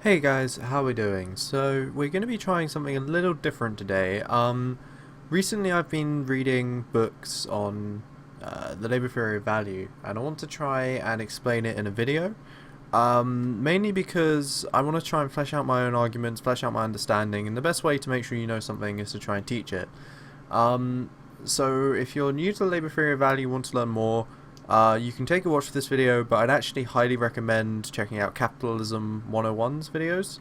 Hey guys, how are we doing? So we're going to be trying something a little different today. Recently I've been reading books on the labor theory of value, and I want to try and explain it in a video. Mainly because I want to try and flesh out my own arguments, flesh out my understanding, and the best way to make sure you know something is to try and teach it. Um, so if you're new to the labor theory of value, want to learn more, you can take a watch of this video, but I'd actually highly recommend checking out Capitalism 101's videos.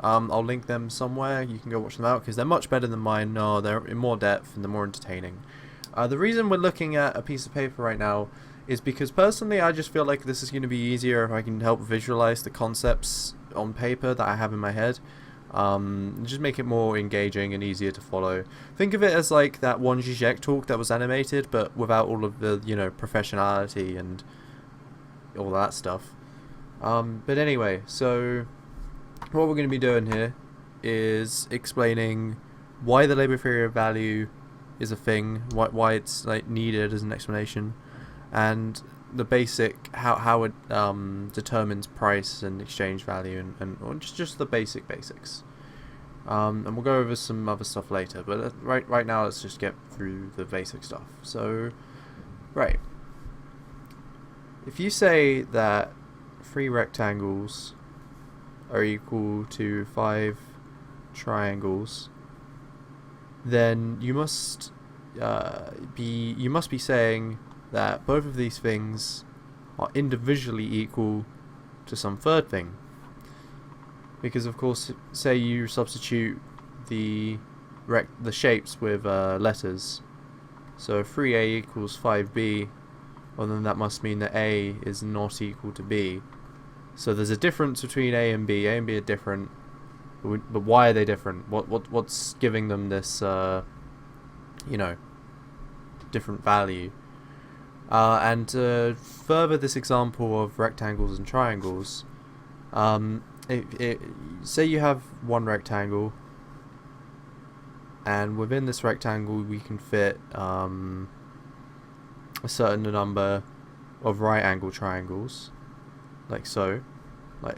I'll link them somewhere. You can go watch them out because they're much better than mine. No, they're in more depth and they're more entertaining. The reason we're looking at a piece of paper right now is because personally I just feel like this is going to be easier if I can help visualize the concepts on paper that I have in my head. Just make it more engaging and easier to follow. Think of it as like that one Zizek talk that was animated, but without all of the, professionality and all that stuff. But anyway, so what we're going to be doing here is explaining why the labor theory of value is a thing, why it's like needed as an explanation, and the basic how it determines price and exchange value and just the basics. And we'll go over some other stuff later, but right now let's just get through the basic stuff. So, right, if you say that 3 rectangles are equal to 5 triangles, then you must be saying that both of these things are individually equal to some third thing. Because of course, say you substitute the shapes with letters. So 3a equals 5b, well then that must mean that a is not equal to b. So there's a difference between a and b. A and b are different, but why are they different? What's giving them this different value? And to further this example of rectangles and triangles, say you have one rectangle, and within this rectangle we can fit a certain number of right angle triangles, like so.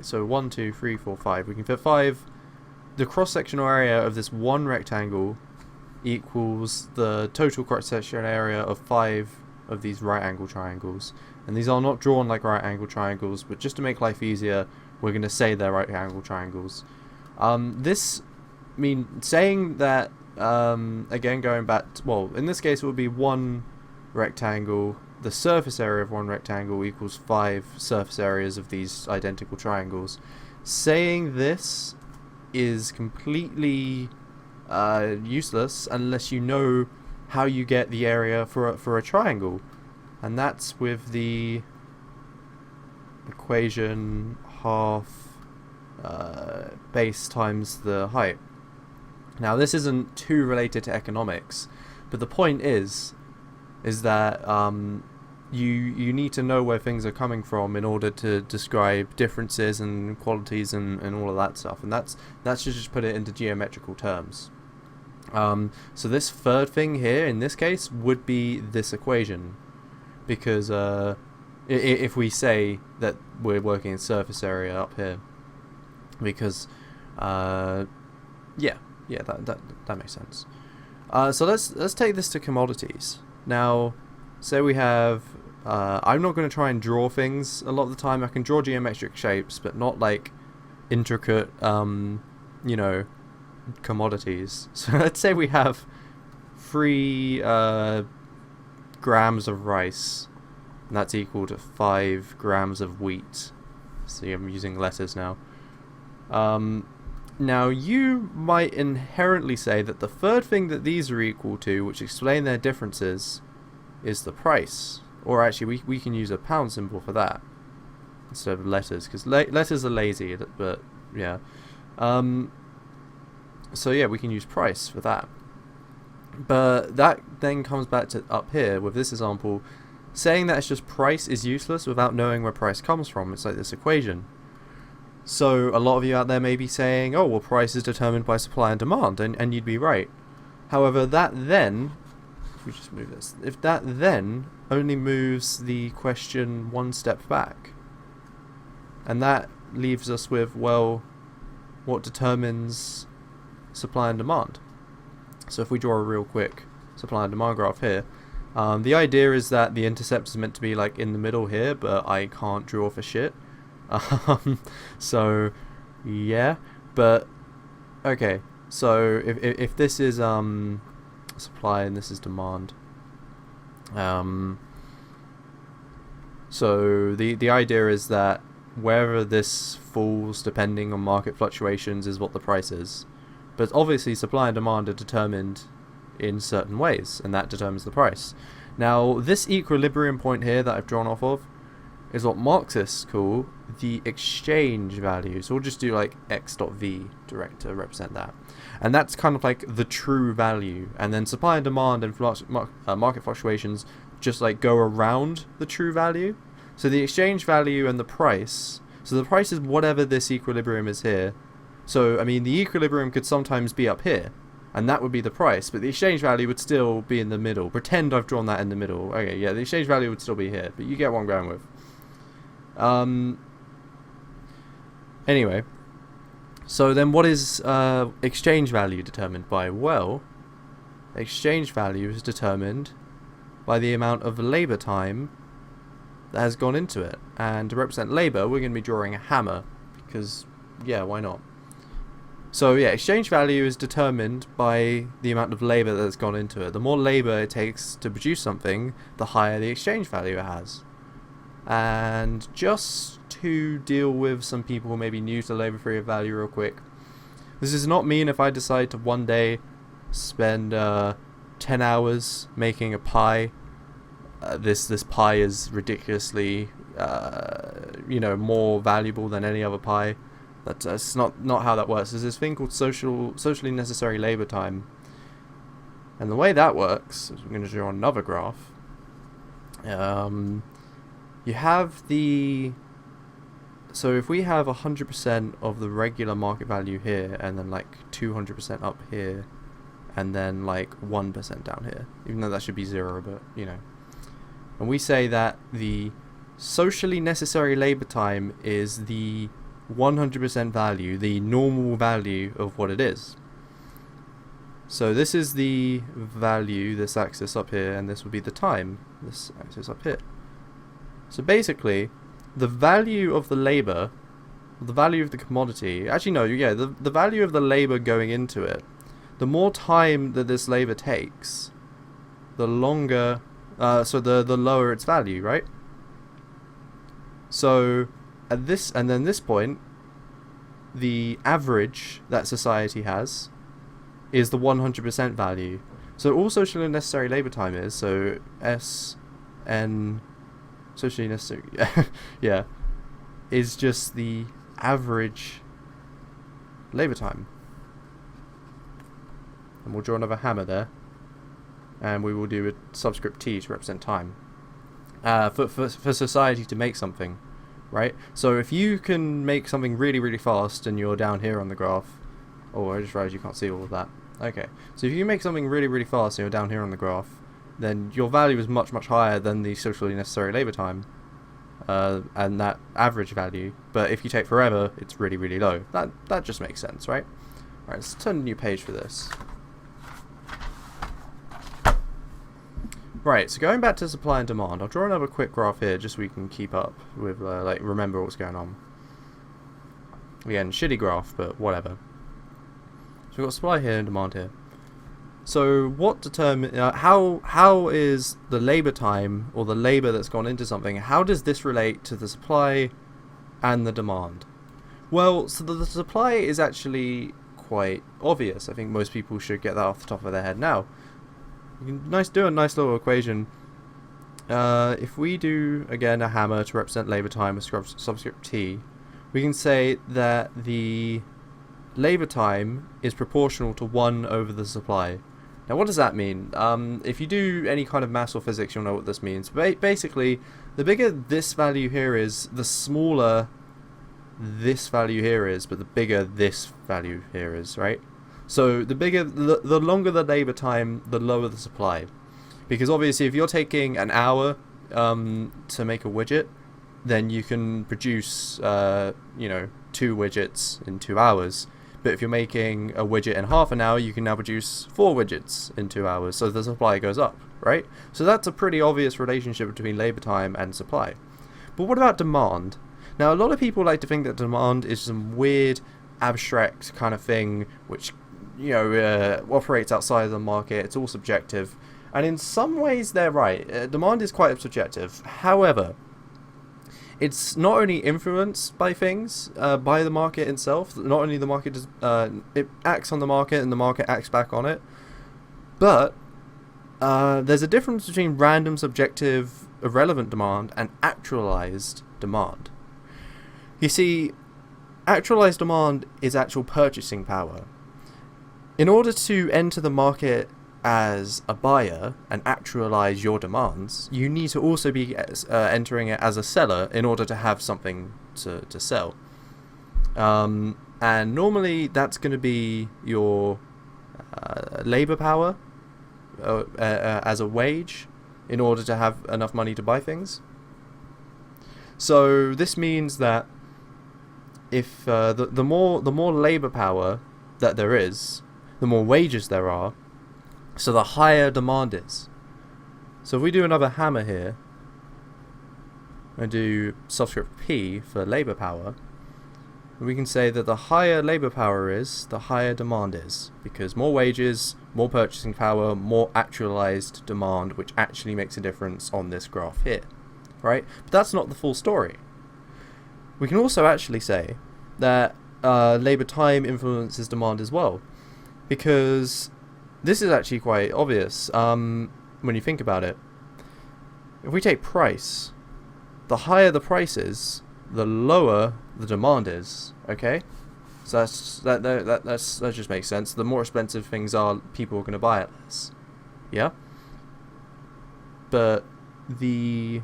So 1, 2, 3, 4, 5. We can fit 5. The cross-sectional area of this one rectangle equals the total cross-sectional area of 5 of these right angle triangles. And these are not drawn like right angle triangles, but just to make life easier, we're going to say they're right angle triangles. Saying that, again, going back, in this case it would be one rectangle, the surface area of one rectangle equals 5 surface areas of these identical triangles. Saying this is completely useless unless you know how you get the area for a triangle, and that's with the equation half base times the height. Now this isn't too related to economics, but the point is that you need to know where things are coming from in order to describe differences and qualities and all of that stuff, and that's to just put it into geometrical terms. So this third thing here in this case would be this equation, because if we say that we're working in surface area up here, because that makes sense. So let's take this to commodities. Now, say we have I'm not going to try and draw things a lot of the time. I can draw geometric shapes, but not like intricate commodities. So let's say we have 3 grams of rice, and that's equal to 5 grams of wheat. See, I'm using letters now. Now you might inherently say that the third thing that these are equal to, which explain their differences, is the price. Or actually, we can use a pound symbol for that instead of letters, because letters are lazy, but yeah. So yeah, we can use price for that. But that then comes back to up here with this example. Saying that it's just price is useless without knowing where price comes from. It's like this equation. So a lot of you out there may be saying, oh, well, price is determined by supply and demand, and you'd be right. However, that then, if we just move this, if that then only moves the question one step back. And that leaves us with, well, what determines supply and demand. So if we draw a real quick supply and demand graph here, the idea is that the intercept is meant to be like in the middle here, but I can't draw for shit. So yeah, but okay. So if this is supply and this is demand, so the idea is that wherever this falls, depending on market fluctuations, is what the price is. But obviously supply and demand are determined in certain ways, and that determines the price. Now, this equilibrium point here that I've drawn off of is what Marxists call the exchange value. So we'll just do like x dot v to represent that. And that's kind of like the true value. And then supply and demand and market fluctuations just like go around the true value. So the exchange value and the price. So the price is whatever this equilibrium is here. So, I mean, the equilibrium could sometimes be up here, and that would be the price, but the exchange value would still be in the middle. Pretend I've drawn that in the middle. Okay, yeah, the exchange value would still be here, but you get what I'm going with. Anyway, so then what is exchange value determined by? Well, exchange value is determined by the amount of labor time that has gone into it. And to represent labor, we're going to be drawing a hammer, because, yeah, why not? So yeah, exchange value is determined by the amount of labor that's gone into it. The more labor it takes to produce something, the higher the exchange value it has. And just to deal with some people who may be new to labor theory of value real quick, this does not mean if I decide to one day spend 10 hours making a pie, this pie is ridiculously more valuable than any other pie. That's not how that works. There's this thing called socially necessary labor time, and the way that works is, we're going to draw another graph. You have so if we have 100% of the regular market value here, and then like 200% up here, and then like 1% down here, even though that should be 0, but and we say that the socially necessary labor time is the 100% value, the normal value of what it is. So this is the value, this axis up here, and this would be the time, this axis up here. So basically, the value of the labor, the value of the commodity, actually no, yeah, the value of the labor going into it, the more time that this labor takes, the longer, so the lower its value, right? So at this point, the average that society has is the 100% value. So all socially necessary labor time is, so SN socially necessary, yeah, is just the average labor time. And we'll draw another hammer there, and we will do a subscript T to represent time. For society to make something, right? So if you can make something really, really fast, and you're down here on the graph, oh, I just realized you can't see all of that. Okay, so if you make something really, really fast, and you're down here on the graph, then your value is much, much higher than the socially necessary labor time, and that average value. But if you take forever, it's really, really low. That just makes sense, right? Alright, let's turn a new page for this. Right, so going back to supply and demand, I'll draw another quick graph here just so we can keep up with, remember what's going on. Again, shitty graph, but whatever. So we've got supply here and demand here. So what determines, how is the labor time, or the labor that's gone into something, how does this relate to the supply and the demand? Well, so the supply is actually quite obvious. I think most people should get that off the top of their head now. You can do a nice little equation. If we do, again, a hammer to represent labor time with subscript T, we can say that the labor time is proportional to 1 over the supply. Now, what does that mean? If you do any kind of maths or physics, you'll know what this means. Basically, the bigger this value here is, the smaller this value here is, but the bigger this value here is, right? So the longer the labor time, the lower the supply. Because obviously if you're taking an hour to make a widget, then you can produce, 2 widgets in 2 hours. But if you're making a widget in half an hour, you can now produce 4 widgets in 2 hours. So the supply goes up, right? So that's a pretty obvious relationship between labor time and supply. But what about demand? Now, a lot of people like to think that demand is some weird, abstract kind of thing which, operates outside of the market. It's all subjective. And in some ways, they're right. Demand is quite subjective. However, it's not only influenced by things, by the market itself. Not only the market does, it acts on the market and the market acts back on it. But there's a difference between random, subjective, irrelevant demand and actualized demand. You see, actualized demand is actual purchasing power. In order to enter the market as a buyer and actualize your demands, you need to also be entering it as a seller in order to have something to sell. And normally that's going to be your labor power as a wage in order to have enough money to buy things. So this means that if the more labor power that there is, the more wages there are, so the higher demand is. So if we do another hammer here, and do subscript P for labor power, we can say that the higher labor power is, the higher demand is, because more wages, more purchasing power, more actualized demand, which actually makes a difference on this graph here, right? But that's not the full story. We can also actually say that labor time influences demand as well, because this is actually quite obvious when you think about it. If we take price, the higher the price is, the lower the demand is. Okay, so that just makes sense. The more expensive things are, people are going to buy it less. Yeah, but the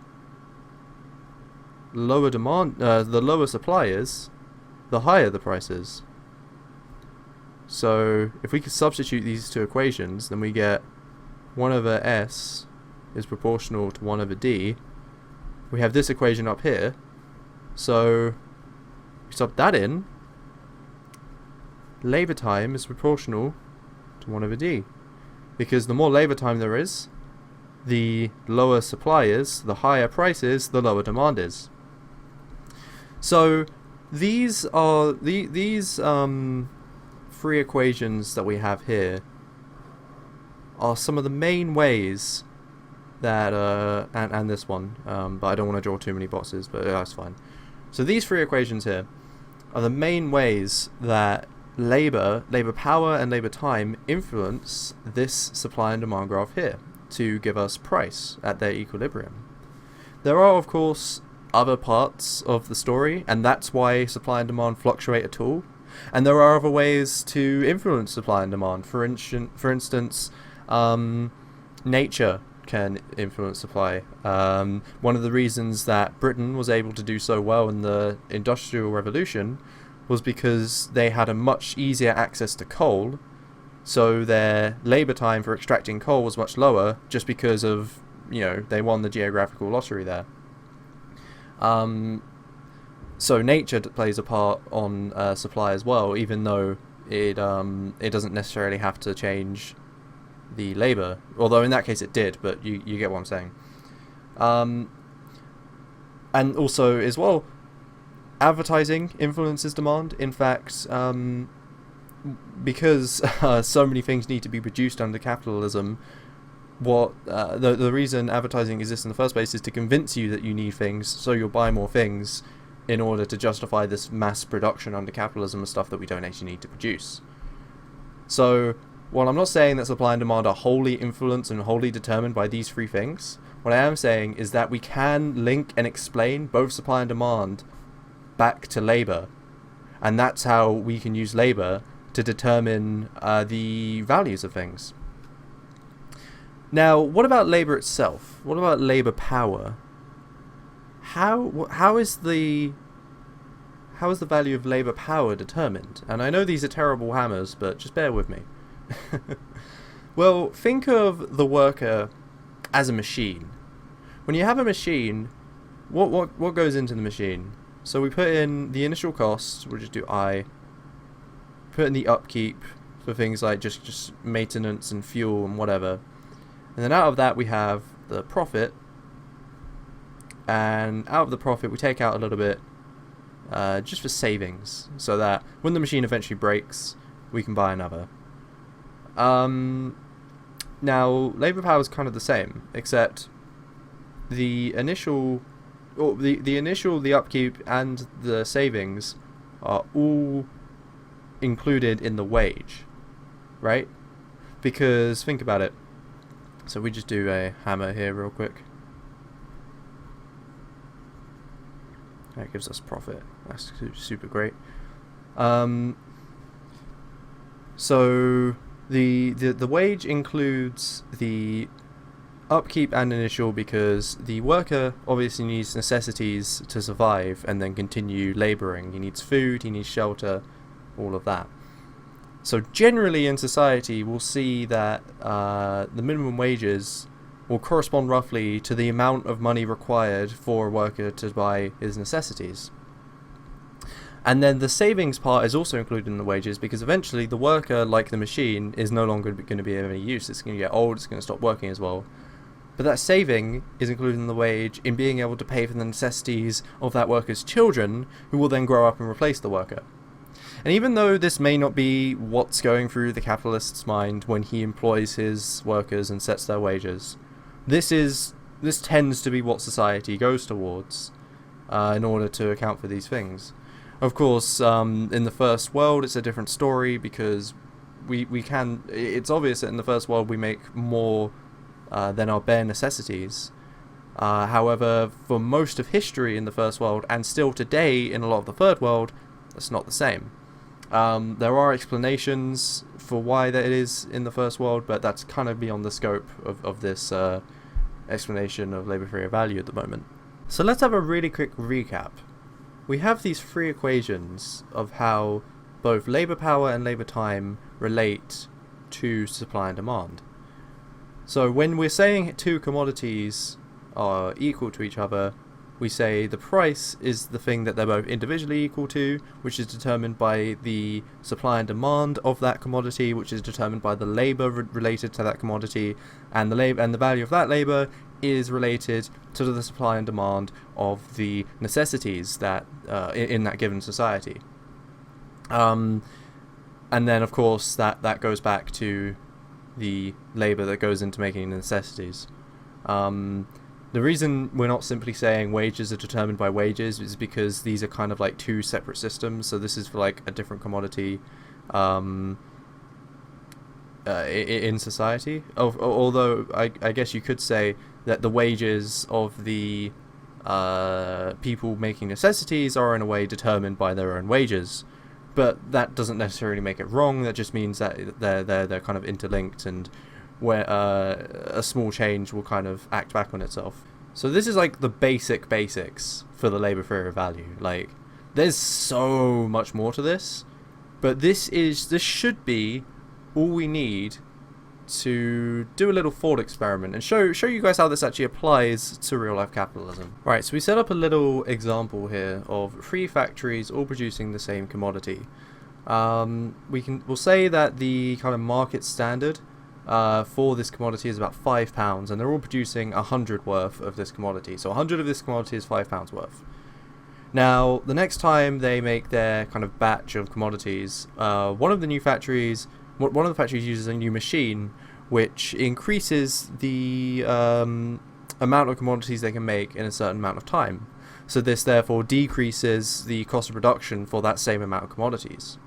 lower demand, the lower supply is, the higher the price is. So if we could substitute these two equations, then we get 1 over S is proportional to 1 over D. We have this equation up here. So we sub that in. Labor time is proportional to 1 over D. Because the more labor time there is, the lower supply is, the higher price is, the lower demand is. So these are these three equations that we have here are some of the main ways that and this one, but I don't want to draw too many boxes, but that's fine. So these three equations here are the main ways that labor power and labor time influence this supply and demand graph here to give us price at their equilibrium. There are, of course, other parts of the story, and that's why supply and demand fluctuate at all. And there are other ways to influence supply and demand. For instance, nature can influence supply. One of the reasons that Britain was able to do so well in the Industrial Revolution was because they had a much easier access to coal, so their labour time for extracting coal was much lower just because of, they won the geographical lottery there. So nature plays a part on supply as well, even though it doesn't necessarily have to change the labour. Although in that case it did, but you get what I'm saying. And also as well, advertising influences demand. In fact, because so many things need to be produced under capitalism, the reason advertising exists in the first place is to convince you that you need things, so you'll buy more things in order to justify this mass production under capitalism of stuff that we don't actually need to produce. So, while I'm not saying that supply and demand are wholly influenced and wholly determined by these three things, what I am saying is that we can link and explain both supply and demand back to labour. And that's how we can use labour to determine the values of things. Now, what about labour itself? What about labour power? How is the value of labour power determined? And I know these are terrible hammers, but just bear with me. Well, think of the worker as a machine. When you have a machine, what goes into the machine? So we put in the initial cost. We'll just do I. Put in the upkeep for things like just maintenance and fuel and whatever, and then out of that we have the profit. And out of the profit we take out a little bit just for savings, so that when the machine eventually breaks, we can buy another. Now, labour power is kind of the same, except the initial, the upkeep and the savings are all included in the wage, right? Because think about it. So we just do a hammer here real quick. That gives us profit. That's super great. So the wage includes the upkeep and initial, because the worker obviously needs necessities to survive and then continue labouring. He needs food, he needs shelter, all of that. So generally in society we'll see that the minimum wages will correspond roughly to the amount of money required for a worker to buy his necessities. And then the savings part is also included in the wages, because eventually the worker, like the machine, is no longer going to be of any use. It's going to get old, it's going to stop working as well. But that saving is included in the wage in being able to pay for the necessities of that worker's children, who will then grow up and replace the worker. And even though this may not be what's going through the capitalist's mind when he employs his workers and sets their wages, this tends to be what society goes towards in order to account for these things. Of course, in the first world it's a different story, because it's obvious that in the first world we make more than our bare necessities. However, for most of history in the first world, and still today in a lot of the third world, that's not the same. There are explanations for why that it is in the first world, but that's kind of beyond the scope of this explanation of labour theory of value at the moment. So let's have a really quick recap. We have these three equations of how both labour power and labour time relate to supply and demand. So when we're saying two commodities are equal to each other, we say the price is the thing that they're both individually equal to, which is determined by the supply and demand of that commodity, which is determined by the labour related to that commodity, and the value of that labour is related to the supply and demand of the necessities that in that given society. And then of course that goes back to the labour that goes into making the necessities. The reason we're not simply saying wages are determined by wages is because these are kind of like two separate systems. So this is for like a different commodity in society. Although I guess you could say that the wages of the people making necessities are in a way determined by their own wages. But that doesn't necessarily make it wrong. That just means that they're kind of interlinked, and where a small change will kind of act back on itself. So this is like the basics for the labour theory of value. Like, there's so much more to this, but this should be all we need to do a little thought experiment and show you guys how this actually applies to real life capitalism. Right, so we set up a little example here of three factories all producing the same commodity. We'll say that the kind of market standard for this commodity is about £5, and they're all producing 100 worth of this commodity. So 100 of this commodity is £5 worth. Now, the next time they make their kind of batch of commodities, one of the factories uses a new machine which increases the amount of commodities they can make in a certain amount of time. So this therefore decreases the cost of production for that same amount of commodities.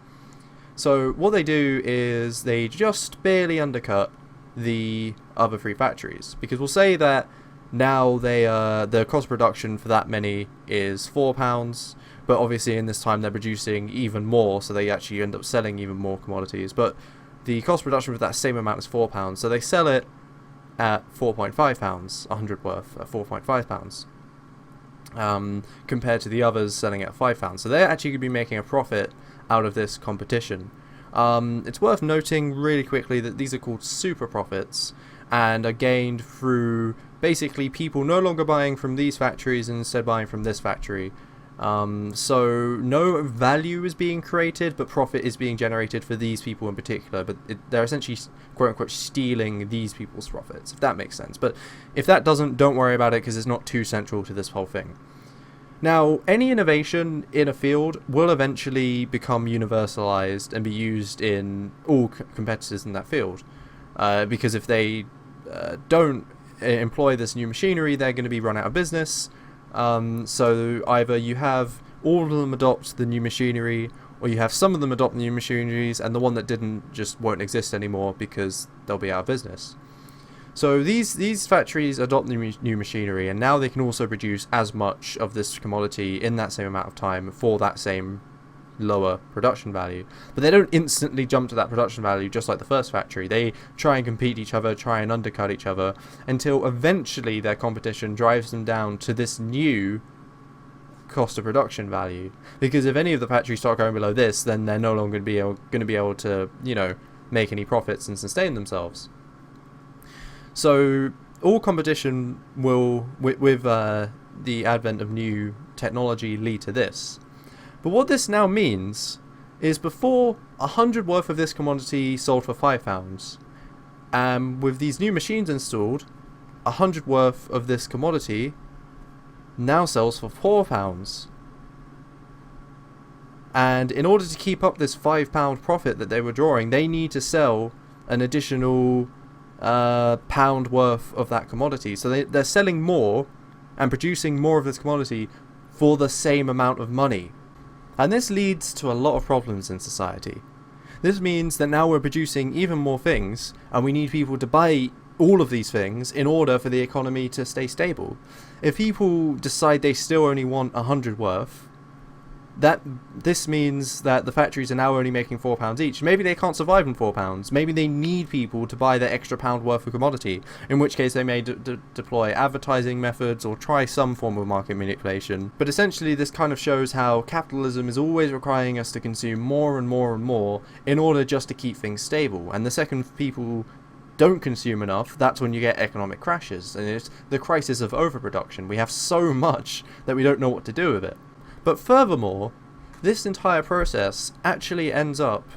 So what they do is they just barely undercut the other three factories, because we'll say that now the cost of production for that many is £4, but obviously in this time they're producing even more, so they actually end up selling even more commodities. But the cost of production for that same amount is £4, so they sell it at £4.5, 100 worth at £4.5, compared to the others selling at £5. So they're actually going to be making a profit out of this competition. It's worth noting really quickly that these are called super profits and are gained through basically people no longer buying from these factories and instead buying from this factory. So no value is being created, but profit is being generated for these people in particular. But they're essentially, quote unquote, stealing these people's profits, if that makes sense. But if that doesn't, don't worry about it, because it's not too central to this whole thing. Now, any innovation in a field will eventually become universalized and be used in all competitors in that field. Because if they don't employ this new machinery, they're going to be run out of business. So either you have all of them adopt the new machinery, or you have some of them adopt the new machineries, and the one that didn't just won't exist anymore because they'll be out of business. So these factories adopt the new machinery, and now they can also produce as much of this commodity in that same amount of time for that same lower production value. But they don't instantly jump to that production value just like the first factory. They try and compete each other, try and undercut each other, until eventually their competition drives them down to this new cost of production value. Because if any of the factories start going below this, then they're no longer going to be able to, make any profits and sustain themselves. So all competition will, with the advent of new technology, lead to this. But what this now means is before 100 worth of this commodity sold for £5, with these new machines installed, 100 worth of this commodity now sells for £4. And in order to keep up this £5 profit that they were drawing, they need to sell an additional pound worth of that commodity. So they're selling more and producing more of this commodity for the same amount of money. And this leads to a lot of problems in society. This means that now we're producing even more things, and we need people to buy all of these things in order for the economy to stay stable. If people decide they still only want 100 worth, this means that the factories are now only making £4 each. Maybe they can't survive on £4. Maybe they need people to buy the extra pound worth of commodity, in which case they may deploy advertising methods or try some form of market manipulation. But essentially this kind of shows how capitalism is always requiring us to consume more and more and more in order just to keep things stable. And the second people don't consume enough, that's when you get economic crashes. And it's the crisis of overproduction. We have so much that we don't know what to do with it. But furthermore, this entire process actually ends up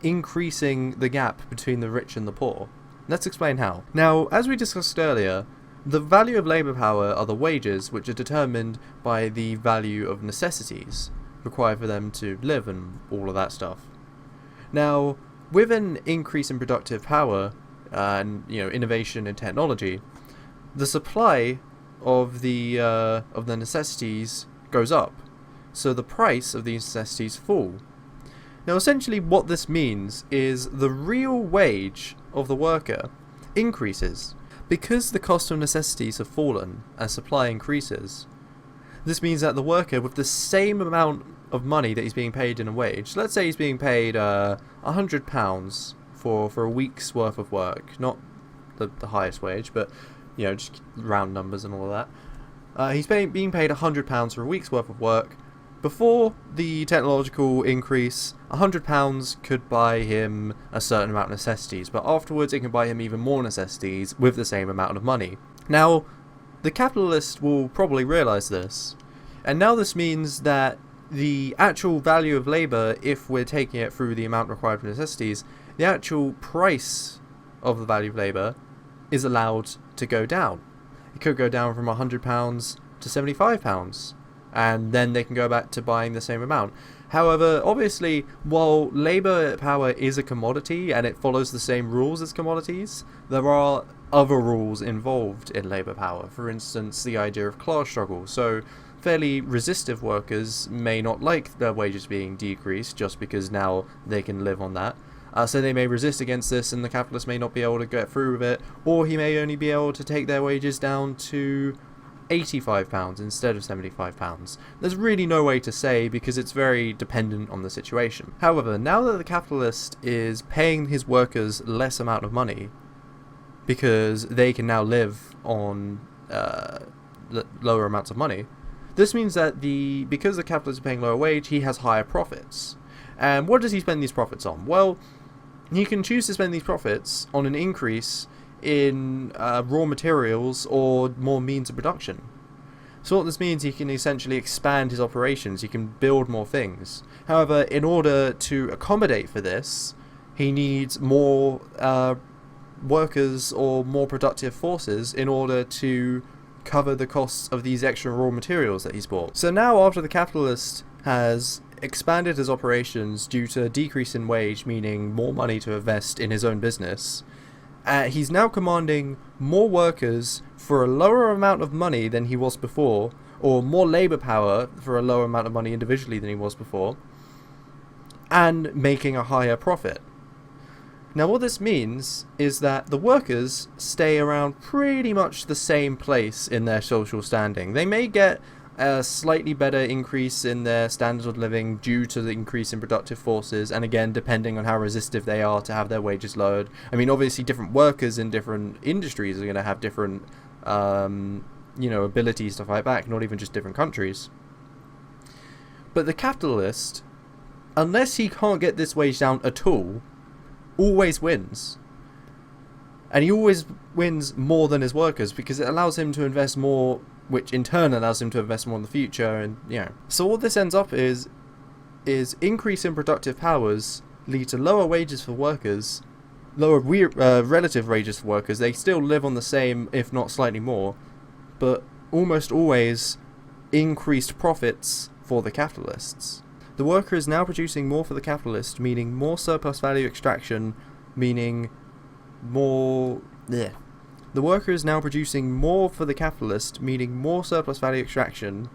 increasing the gap between the rich and the poor. Let's explain how. Now, as we discussed earlier, the value of labour power are the wages, which are determined by the value of necessities required for them to live and all of that stuff. Now, with an increase in productive power and innovation in technology, the supply of the necessities goes up, so the price of these necessities fall. Now essentially what this means is the real wage of the worker increases. Because the cost of necessities have fallen as supply increases, this means that the worker with the same amount of money that he's being paid in a wage, let's say he's being paid £100 for a week's worth of work, not the highest wage, but just round numbers and all of that. He's being paid £100 for a week's worth of work. Before the technological increase, £100 could buy him a certain amount of necessities, but afterwards it can buy him even more necessities with the same amount of money. Now, the capitalist will probably realise this, and now this means that the actual value of labour, if we're taking it through the amount required for necessities, the actual price of the value of labour is allowed to go down. It could go down from £100 to £75, and then they can go back to buying the same amount. However, obviously, while labour power is a commodity and it follows the same rules as commodities, there are other rules involved in labour power. For instance, the idea of class struggle. So fairly resistive workers may not like their wages being decreased just because now they can live on that. So they may resist against this, and the capitalist may not be able to get through with it, or he may only be able to take their wages down to £85 instead of £75. There's really no way to say, because it's very dependent on the situation. However, now that the capitalist is paying his workers less amount of money, because they can now live on lower amounts of money, this means that because the capitalist is paying lower wage, he has higher profits. And what does he spend these profits on? Well, he can choose to spend these profits on an increase in raw materials or more means of production. So what this means, he can essentially expand his operations, he can build more things. However, in order to accommodate for this, he needs more workers or more productive forces in order to cover the costs of these extra raw materials that he's bought. So now, after the capitalist has expanded his operations due to a decrease in wage, meaning more money to invest in his own business, he's now commanding more workers for a lower amount of money than he was before, or more labour power for a lower amount of money individually than he was before, and making a higher profit. Now what this means is that the workers stay around pretty much the same place in their social standing. They may get a slightly better increase in their standard of living due to the increase in productive forces, and again, depending on how resistive they are to have their wages lowered. I mean, obviously different workers in different industries are going to have different abilities to fight back, not even just different countries. But the capitalist, unless he can't get this wage down at all, always wins. And he always wins more than his workers, because it allows him to invest more, which in turn allows him to invest more in the future. And so what this ends up is increase in productive powers lead to lower wages for workers, lower relative wages for workers. They still live on the same, if not slightly more, but almost always increased profits for the capitalists. The worker is now producing more for the capitalist, meaning more surplus value extraction, meaning more... The worker is now producing more for the capitalist, meaning more surplus value extraction,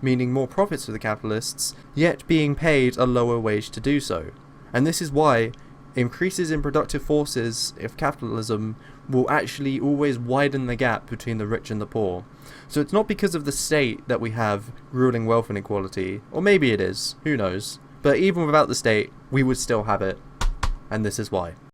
meaning more profits for the capitalists, yet being paid a lower wage to do so. And this is why increases in productive forces of capitalism will actually always widen the gap between the rich and the poor. So it's not because of the state that we have ruling wealth inequality, or maybe it is, who knows, but even without the state, we would still have it, and this is why.